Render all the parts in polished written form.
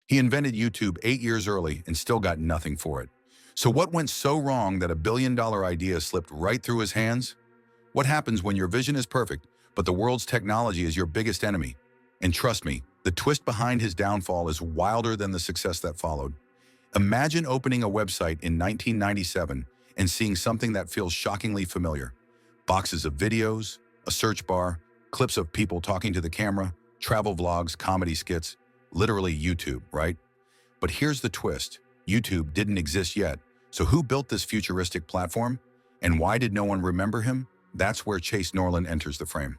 He invented YouTube 8 years early and still got nothing for it. So what went so wrong that $1 billion idea slipped right through his hands? What happens when your vision is perfect, but the world's technology is your biggest enemy? And trust me, the twist behind his downfall is wilder than the success that followed. Imagine opening a website in 1997 and seeing something that feels shockingly familiar. Boxes of videos, a search bar, clips of people talking to the camera, travel vlogs, comedy skits, literally YouTube, right? But here's the twist. YouTube didn't exist yet. So who built this futuristic platform? And why did no one remember him? That's where Chase Norland enters the frame.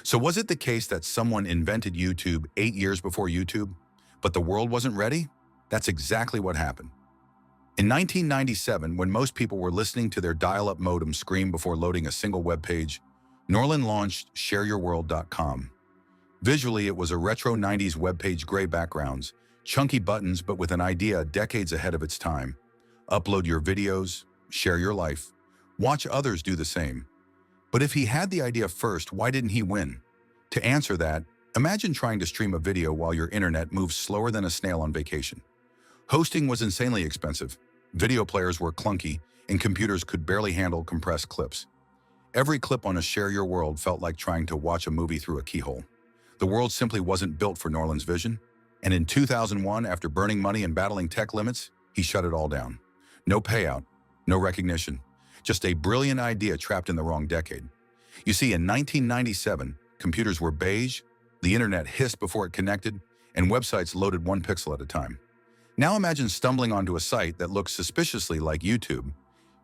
So was it the case that someone invented YouTube 8 years before YouTube, but the world wasn't ready? That's exactly what happened. In 1997, when most people were listening to their dial-up modem scream before loading a single web page, Norland launched ShareYourWorld.com. Visually, it was a retro 90s webpage, gray backgrounds, chunky buttons, but with an idea decades ahead of its time. Upload your videos, share your life, watch others do the same. But if he had the idea first, why didn't he win? To answer that, imagine trying to stream a video while your internet moves slower than a snail on vacation. Hosting was insanely expensive, video players were clunky, and computers could barely handle compressed clips. Every clip on a Share Your World felt like trying to watch a movie through a keyhole. The world simply wasn't built for Norland's vision, and in 2001, after burning money and battling tech limits, he shut it all down. No payout, no recognition, just a brilliant idea trapped in the wrong decade. You see, in 1997, computers were beige, the internet hissed before it connected, and websites loaded 1 pixel at a time. Now imagine stumbling onto a site that looks suspiciously like YouTube,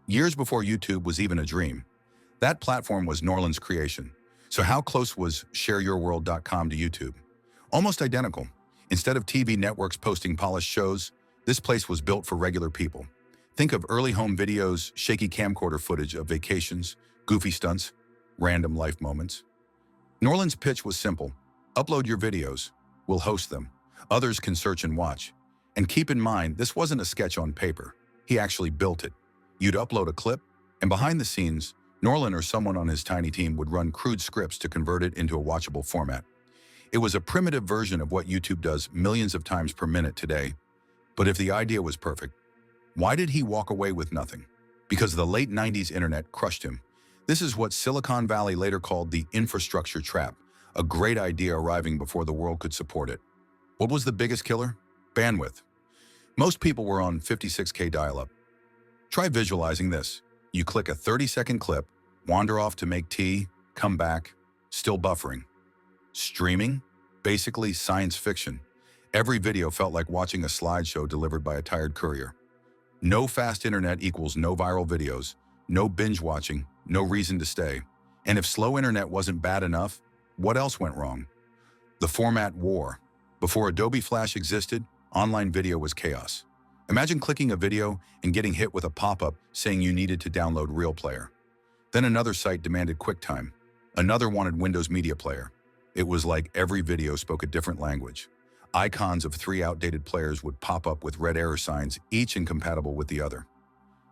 years before YouTube was even a dream. That platform was Norland's creation. So how close was ShareYourWorld.com to YouTube? Almost identical. Instead of TV networks posting polished shows, this place was built for regular people. Think of early home videos, shaky camcorder footage of vacations, goofy stunts, random life moments. Norland's pitch was simple. Upload your videos. We'll host them. Others can search and watch. And keep in mind, this wasn't a sketch on paper. He actually built it. You'd upload a clip, and behind the scenes, Norland or someone on his tiny team would run crude scripts to convert it into a watchable format. It was a primitive version of what YouTube does millions of times per minute today. But if the idea was perfect, why did he walk away with nothing? Because the late 90s internet crushed him. This is what Silicon Valley later called the infrastructure trap, a great idea arriving before the world could support it. What was the biggest killer? Bandwidth. Most people were on 56K dial-up. Try visualizing this. You click a 30-second clip, wander off to make tea, come back, still buffering. Streaming? Basically science fiction. Every video felt like watching a slideshow delivered by a tired courier. No fast internet equals no viral videos, no binge watching, no reason to stay. And if slow internet wasn't bad enough, what else went wrong? The format war. Before Adobe Flash existed, online video was chaos. Imagine clicking a video and getting hit with a pop-up saying you needed to download Real Player. Then another site demanded QuickTime. Another wanted Windows Media Player. It was like every video spoke a different language. Icons of 3 outdated players would pop up with red error signs, each incompatible with the other.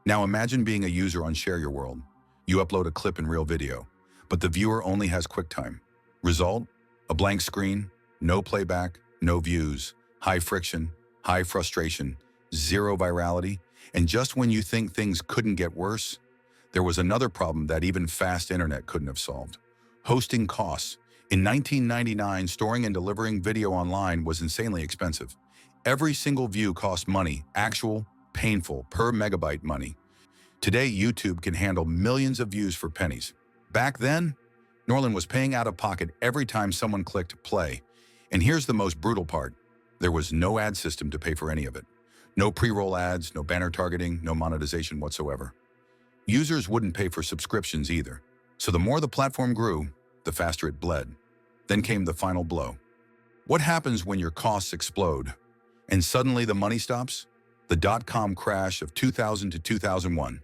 Now imagine being a user on Share Your World. You upload a clip in Real Video, but the viewer only has QuickTime. Result? A blank screen, no playback, no views, high friction, high frustration, zero virality, and just when you think things couldn't get worse, there was another problem that even fast internet couldn't have solved. Hosting costs. In 1999, storing and delivering video online was insanely expensive. Every single view cost money, actual, painful, per megabyte money. Today, YouTube can handle millions of views for pennies. Back then, Norland was paying out of pocket every time someone clicked play. And here's the most brutal part. There was no ad system to pay for any of it. No pre-roll ads, no banner targeting, no monetization whatsoever. Users wouldn't pay for subscriptions either. So the more the platform grew, the faster it bled. Then came the final blow. What happens when your costs explode and suddenly the money stops? The dot-com crash of 2000 to 2001.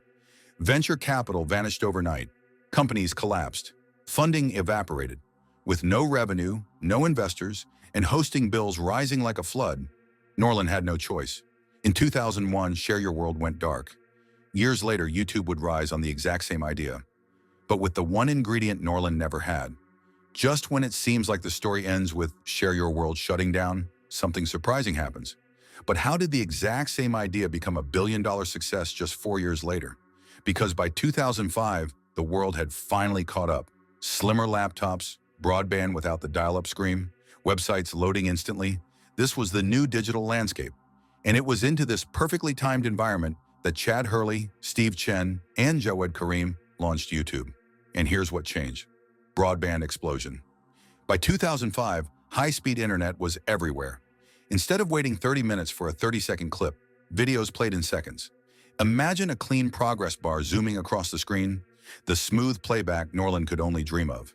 Venture capital vanished overnight. Companies collapsed. Funding evaporated. With no revenue, no investors, and hosting bills rising like a flood, Norland had no choice. In 2001, Share Your World went dark. Years later, YouTube would rise on the exact same idea, but with the one ingredient Norland never had. Just when it seems like the story ends with Share Your World shutting down, something surprising happens. But how did the exact same idea become a billion-dollar success just 4 years later? Because by 2005, the world had finally caught up. Slimmer laptops, broadband without the dial-up scream, websites loading instantly. This was the new digital landscape. And it was into this perfectly timed environment that Chad Hurley, Steve Chen, and Jawed Karim launched YouTube. And here's what changed. Broadband explosion. By 2005, high-speed internet was everywhere. Instead of waiting 30 minutes for a 30-second clip, videos played in seconds. Imagine a clean progress bar zooming across the screen, the smooth playback Norland could only dream of.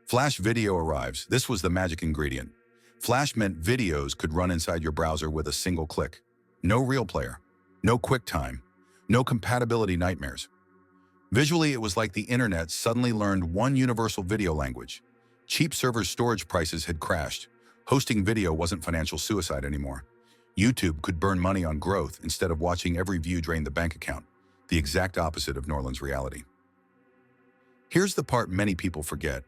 Flash video arrives. This was the magic ingredient. Flash meant videos could run inside your browser with a single click. No real player, no QuickTime, no compatibility nightmares. Visually, it was like the internet suddenly learned one universal video language. Cheap server storage prices had crashed. Hosting video wasn't financial suicide anymore. YouTube could burn money on growth instead of watching every view drain the bank account, the exact opposite of Norland's reality. Here's the part many people forget.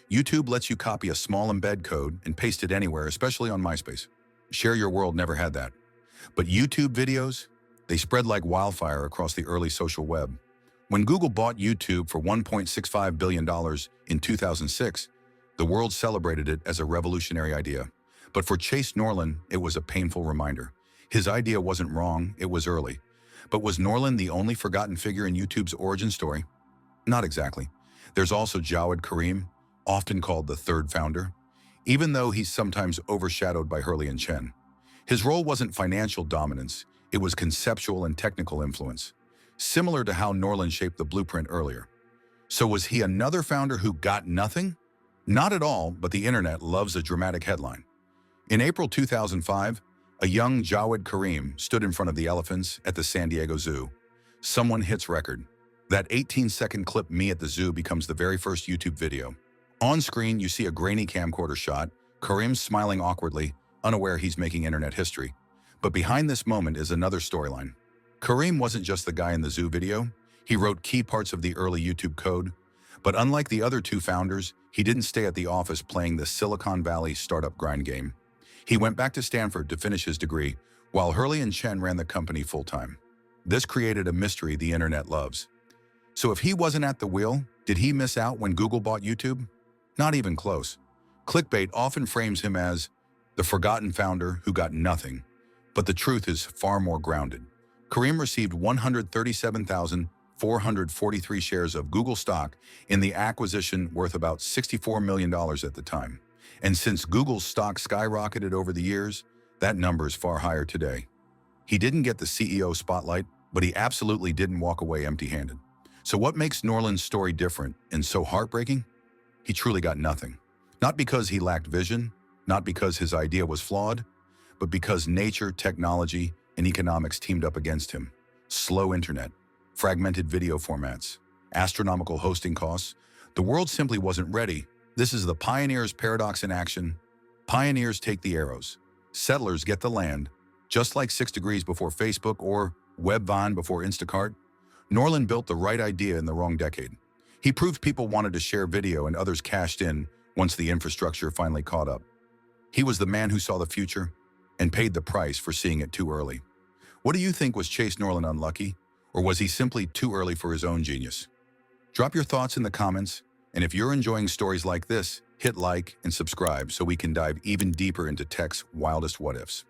YouTube lets you copy a small embed code and paste it anywhere, especially on MySpace. Share Your World never had that. But YouTube videos, they spread like wildfire across the early social web. When Google bought YouTube for $1.65 billion in 2006, the world celebrated it as a revolutionary idea. But for Chase Norland, it was a painful reminder. His idea wasn't wrong, it was early. But was Norland the only forgotten figure in YouTube's origin story? Not exactly. There's also Jawed Karim, often called the third founder, even though he's sometimes overshadowed by Hurley and Chen. His role wasn't financial dominance, it was conceptual and technical influence, similar to how Norland shaped the blueprint earlier. So was he another founder who got nothing? Not at all, but the internet loves a dramatic headline. In April 2005, a young Jawed Karim stood in front of the elephants at the San Diego Zoo. Someone hits record. That 18-second clip me at the zoo becomes the very first YouTube video. On screen, you see a grainy camcorder shot, Karim smiling awkwardly, unaware he's making internet history. But behind this moment is another storyline. Karim wasn't just the guy in the zoo video. He wrote key parts of the early YouTube code. But unlike the other two founders, he didn't stay at the office playing the Silicon Valley startup grind game. He went back to Stanford to finish his degree, while Hurley and Chen ran the company full-time. This created a mystery the internet loves. So if he wasn't at the wheel, did he miss out when Google bought YouTube? Not even close. Clickbait often frames him as the forgotten founder who got nothing, but the truth is far more grounded. Karim received 137,443 shares of Google stock in the acquisition worth about $64 million at the time. And since Google's stock skyrocketed over the years, that number is far higher today. He didn't get the CEO spotlight, but he absolutely didn't walk away empty-handed. So what makes Norland's story different and so heartbreaking? He truly got nothing. Not because he lacked vision, not because his idea was flawed, but because nature, technology, and economics teamed up against him. Slow internet, fragmented video formats, astronomical hosting costs. The world simply wasn't ready. This is the pioneer's paradox in action. Pioneers take the arrows. Settlers get the land. Just like 6 Degrees before Facebook or Webvan before Instacart, Norland built the right idea in the wrong decade. He proved people wanted to share video and others cashed in once the infrastructure finally caught up. He was the man who saw the future and paid the price for seeing it too early. What do you think, was Chase Norland unlucky, or was he simply too early for his own genius? Drop your thoughts in the comments, and if you're enjoying stories like this, hit like and subscribe so we can dive even deeper into tech's wildest what-ifs.